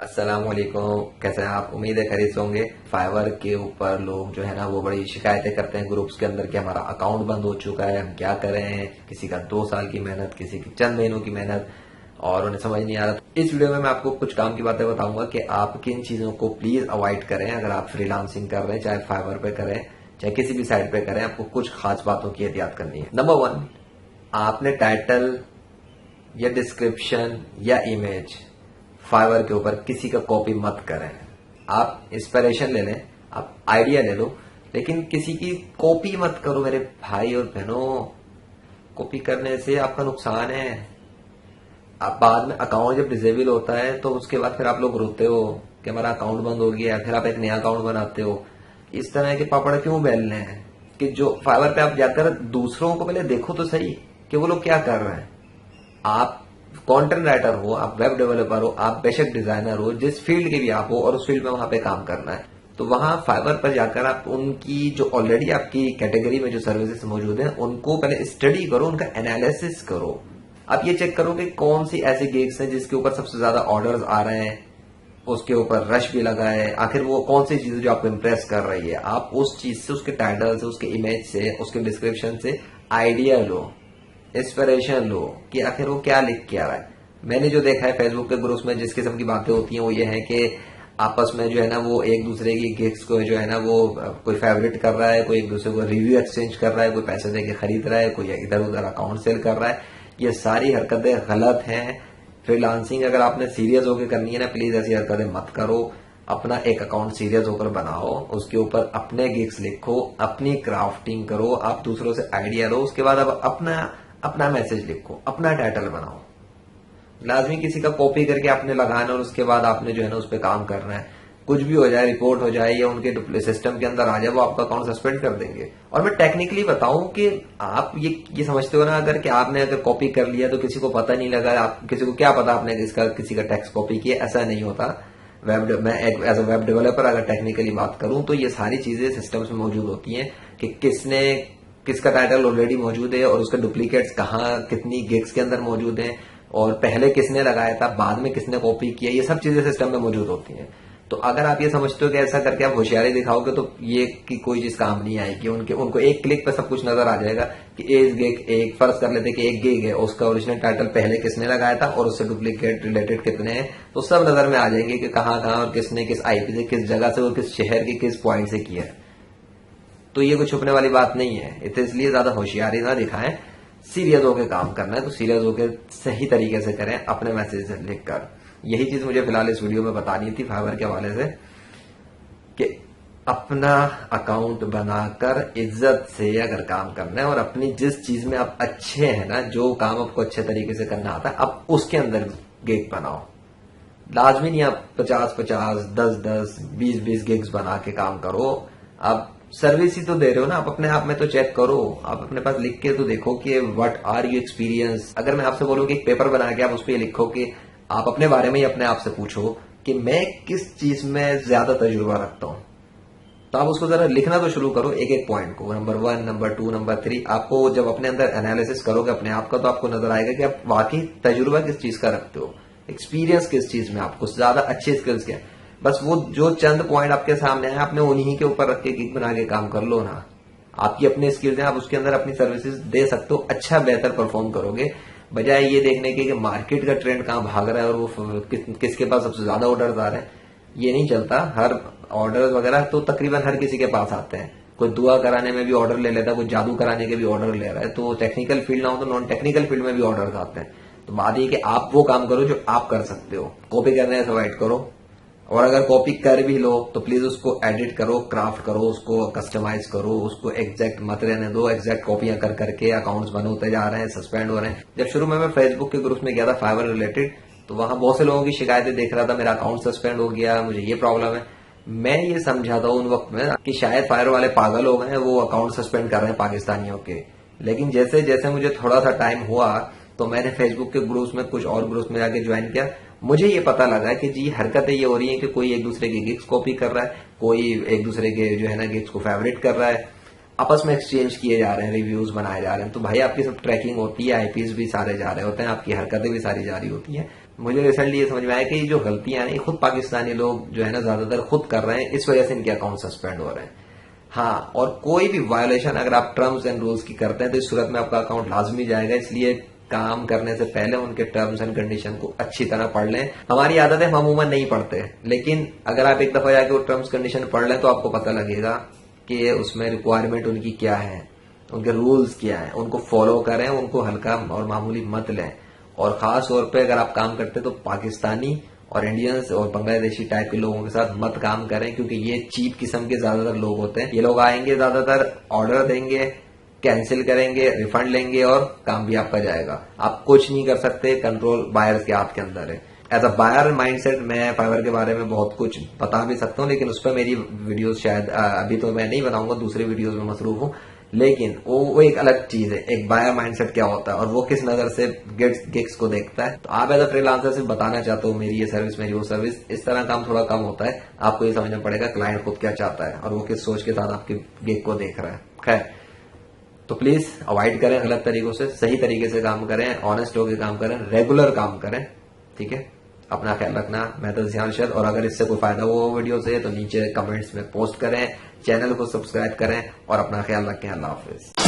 अस्सलाम वालेकुम। कैसे हैं आप? उम्मीद है खैरियत से होंगे। फाइवर के ऊपर लोग जो है ना वो बड़ी शिकायतें करते हैं ग्रुप्स के अंदर कि हमारा अकाउंट बंद हो चुका है, हम क्या करें। किसी का 2 साल की मेहनत, किसी की चंद महीनों की मेहनत, और उन्हें समझ नहीं आ रहा। तो इस वीडियो में मैं आपको कुछ काम की बातें बताऊंगा कि आप किन चीजों को प्लीज अवॉइड करें अगर आप फ्रीलांसिंग कर रहे हैं, चाहे फाइवर पे करें चाहे किसी भी साइट पे करें। आपको कुछ खास बातों की एहतियात करनी है। नंबर 1, आपने टाइटल या डिस्क्रिप्शन या इमेज फाइवर के ऊपर किसी का कॉपी मत करें। आप इंस्पिरेशन ले लें, आप आइडिया ले लो, लेकिन किसी की कॉपी मत करो मेरे भाई और बहनों। कॉपी करने से आपका नुकसान है। आप बाद में अकाउंट जब डिसेबल होता है तो उसके बाद फिर आप लोग रोते हो कि हमारा अकाउंट बंद हो गया, फिर आप एक नया अकाउंट बनाते हो। इस तरह के पापड़ क्यों बेलने हैं कि जो फाइवर पे आप जाकर दूसरों को पहले देखो तो सही कि वो लोग क्या कर रहे हैं। आप कंटेंट राइटर हो, आप वेब डेवलपर हो, आप बेशक डिजाइनर हो, जिस फील्ड के भी आप हो और उस फील्ड में वहां पे काम करना है, तो वहां फाइवर पर जाकर आप उनकी जो ऑलरेडी आपकी कैटेगरी में जो सर्विसेज मौजूद हैं उनको पहले स्टडी करो, उनका एनालिसिस करो। आप ये चेक करो कि कौन सी ऐसी गिग्स हैं जिसके ऊपर सबसे ज्यादा ऑर्डर्स आ रहे हैं, उसके ऊपर रश भी लगा है। आखिर वो कौन सी चीज जो आपको इम्प्रेस कर रही है। आप उस चीज से, उसके टाइटल से, उसके इमेज से, उसके डिस्क्रिप्शन से आइडिया लो, इंस्पिरेशन लो कि आखिर वो क्या लिख के आ रहा है। मैंने जो देखा है फेसबुक के ग्रुप्स में जिस किस्म की बातें होती हैं वो ये है कि आपस में जो है ना वो एक दूसरे की गिग्स को जो है ना वो कोई फेवरेट कर रहा है, कोई एक दूसरे को रिव्यू एक्सचेंज कर रहा है, कोई पैसे देके खरीद रहा है, कोई इधर उधर अकाउंट सेल कर रहा है। ये सारी हरकतें गलत हैं। फ्रीलांसिंग अगर आपने सीरियस होकर करनी है ना, प्लीज ऐसी हरकतें मत करो। अपना एक अकाउंट सीरियस होकर बनाओ, उसके ऊपर अपने गिग्स लिखो, अपनी क्राफ्टिंग करो, आप दूसरों से आइडिया लो, उसके बाद अब अपना अपना मैसेज लिखो, अपना टाइटल बनाओ। लाजमी किसी का कॉपी करके आपने लगाना और उसके बाद आपने जो है ना उस पर काम करना है। कुछ भी हो जाए, रिपोर्ट हो जाए या उनके सिस्टम के अंदर आ जाए, वो आपका अकाउंट सस्पेंड कर देंगे। और मैं टेक्निकली बताऊं कि आप ये समझते हो ना अगर कि आपने अगर कॉपी कर लिया तो किसी को पता नहीं लगा, आप किसी को क्या पता आपने इसका किसी का टेक्स्ट कॉपी किया। ऐसा नहीं होता। मैं एज अ वेब डेवलपर अगर टेक्निकली बात करूं तो ये सारी चीजें सिस्टम्स में मौजूद होती हैं कि किसका टाइटल ऑलरेडी मौजूद है और उसका डुप्लीकेट्स कहाँ कितनी गिग्स के अंदर मौजूद हैं, और पहले किसने लगाया था, बाद में किसने कॉपी किया। ये सब चीजें सिस्टम में मौजूद होती हैं। तो अगर आप ये समझते हो कि ऐसा करके आप होशियारी दिखाओगे तो ये की कोई चीज काम नहीं आएगी। उनको एक क्लिक पे सब कुछ नजर आ जाएगा कि एक गिग, एक फर्ज कर लेते कि एक गिग है, उसका ओरिजिनल टाइटल पहले किसने लगाया था और उससे डुप्लीकेट रिलेटेड कितने हैं, तो सब नजर में आ जाएंगे कि कहाँ कहाँ और किसने किस आईपी से, किस जगह से और किस शहर के किस पॉइंट से किया है। तो ये कोई छुपने वाली बात नहीं है। तो इसलिए ज्यादा होशियारी ना दिखाएं। सीरियस होकर काम करना है तो सीरियस होकर सही तरीके से करें, अपने मैसेज लिखकर। यही चीज मुझे फिलहाल इस वीडियो में बतानी थी फाइवर के हवाले से कि अपना अकाउंट बनाकर इज्जत से अगर काम करना है और अपनी जिस चीज में आप अच्छे हैं ना, जो काम आपको अच्छे तरीके से करना आता है, आप उसके अंदर गिग बनाओ। लाजमी नहीं आप 50-50, 10-10, 20-20 गिग्स बना के काम करो। आप सर्विस ही तो दे रहे हो ना, आप अपने आप में तो चेक करो। आप अपने पास लिख के तो देखो कि व्हाट आर यू एक्सपीरियंस। अगर मैं आपसे बोलूं कि एक पेपर बना के आप उस पर लिखो कि आप अपने बारे में ही अपने आप से पूछो कि मैं किस चीज में ज्यादा तजुर्बा रखता हूं, तो आप उसको जरा लिखना तो शुरू करो, एक एक पॉइंट को, नंबर 1, नंबर 2, नंबर 3। आपको जब अपने अंदर एनालिसिस करोगे अपने आप का तो आपको नजर आएगा कि आप वाकई तजुर्बा किस चीज का रखते हो, एक्सपीरियंस किस चीज में, आपको ज्यादा अच्छे स्किल्स क्या है। बस वो जो चंद पॉइंट आपके सामने है आपने उन्हीं के ऊपर रख के गिग बना के काम कर लो ना। आपकी अपने स्किल्स हैं, आप उसके अंदर अपनी सर्विसेज दे सकते हो, अच्छा बेहतर परफॉर्म करोगे। बजाय ये देखने के कि मार्केट का ट्रेंड कहाँ भाग रहा है और वो किसके पास सबसे ज्यादा ऑर्डर आ रहे हैं। ये नहीं चलता। हर ऑर्डर वगैरह तो तकरीबन हर किसी के पास आते हैं। कोई दुआ कराने में भी ऑर्डर ले लेता है, कोई जादू कराने के भी ऑर्डर ले रहा है। तो टेक्निकल फील्ड ना हो तो नॉन टेक्निकल फील्ड में भी ऑर्डर आते हैं। तो बात ये कि आप वो काम करो जो आप कर सकते हो, कॉपी करने से अवॉइड करो। और अगर कॉपी कर भी लो तो प्लीज उसको एडिट करो, क्राफ्ट करो, उसको कस्टमाइज करो, उसको एग्जैक्ट मत रहने दो। एग्जैक्ट कॉपियां कर करके अकाउंट्स बंद होते जा रहे हैं, सस्पेंड हो रहे हैं। जब शुरू में मैं फेसबुक के ग्रुप में गया था फाइवर रिलेटेड, तो वहां बहुत से लोगों की शिकायतें देख रहा था, मेरा अकाउंट सस्पेंड हो गया, मुझे ये प्रॉब्लम है। मैं ये समझा था उन वक्त में कि शायद फाइवर वाले पागल हो गए हैं, वो अकाउंट सस्पेंड कर रहे हैं पाकिस्तानियों के। लेकिन जैसे जैसे मुझे थोड़ा सा टाइम हुआ तो मैंने फेसबुक के ग्रुप्स में, कुछ और ग्रुप्स में जाके ज्वाइन किया। मुझे ये पता लगा कि जी हरकतें ये हो रही हैं कि कोई एक दूसरे के गिग्स कॉपी कर रहा है, कोई एक दूसरे के जो है ना गिग्स को फेवरेट कर रहा है, आपस में एक्सचेंज किए जा रहे हैं, रिव्यूज बनाए जा रहे हैं। तो भाई आपकी सब ट्रैकिंग होती है, आईपीज भी सारे जा रहे होते हैं, आपकी हरकतें भी सारी जारी होती हैं। मुझे रिसेंटली ये समझ में आया कि ये जो गलतियां हैं ये खुद पाकिस्तानी लोग जो है ना ज्यादातर खुद कर रहे हैं, इस वजह से इनके अकाउंट सस्पेंड हो रहे हैं। हाँ, और कोई भी वायोलेशन अगर आप टर्म्स एंड रूल्स की करते हैं तो इस सूरत में आपका अकाउंट लाजमी जाएगा। इसलिए काम करने से पहले उनके टर्म्स एंड कंडीशन को अच्छी तरह पढ़ लें। हमारी आदत है हम अमूमन नहीं पढ़ते, लेकिन अगर आप एक दफा जाके वो टर्म्स कंडीशन पढ़ लें तो आपको पता लगेगा कि उसमें रिक्वायरमेंट उनकी क्या है, उनके रूल्स क्या है, उनको फॉलो करें, उनको हल्का और मामूली मत लें। और खास तौर पे अगर आप काम करते हैं तो पाकिस्तानी और इंडियंस और बांग्लादेशी टाइप के लोगों के साथ मत काम करें, क्योंकि ये चीप किस्म के ज्यादातर लोग होते हैं। ये लोग आएंगे, ज्यादातर ऑर्डर देंगे, कैंसिल करेंगे, रिफंड लेंगे और काम भी आपका जाएगा। आप कुछ नहीं कर सकते, कंट्रोल बायर्स के हाथ के अंदर है। एज अ बायर माइंडसेट मैं फाइवर के बारे में बहुत कुछ बता भी सकता हूँ, लेकिन उस पर मेरी वीडियोस शायद अभी तो मैं नहीं बनाऊंगा, दूसरी वीडियोस में मसरूफ हूँ। लेकिन वो एक अलग चीज है, एक बायर माइंडसेट क्या होता है और वो किस नजर से गिग्स को देखता है। तो आप एज अ फ्रीलांसर सिर्फ बताना चाहते हो मेरी ये सर्विस, मेरी वो सर्विस, इस तरह काम थोड़ा कम होता है। आपको ये समझना पड़ेगा क्लाइंट खुद क्या चाहता है और वो किस सोच के साथ आपके गिग को देख रहा है। खैर, तो प्लीज अवॉइड करें गलत तरीकों से, सही तरीके से काम करें, ऑनेस्ट होकर काम करें, रेगुलर काम करें। ठीक है, अपना ख्याल रखना। मैं तो जियान अर्शद, और अगर इससे कोई फायदा हुआ वीडियो से तो नीचे कमेंट्स में पोस्ट करें, चैनल को सब्सक्राइब करें और अपना ख्याल रखें। अल्लाह हाफिज।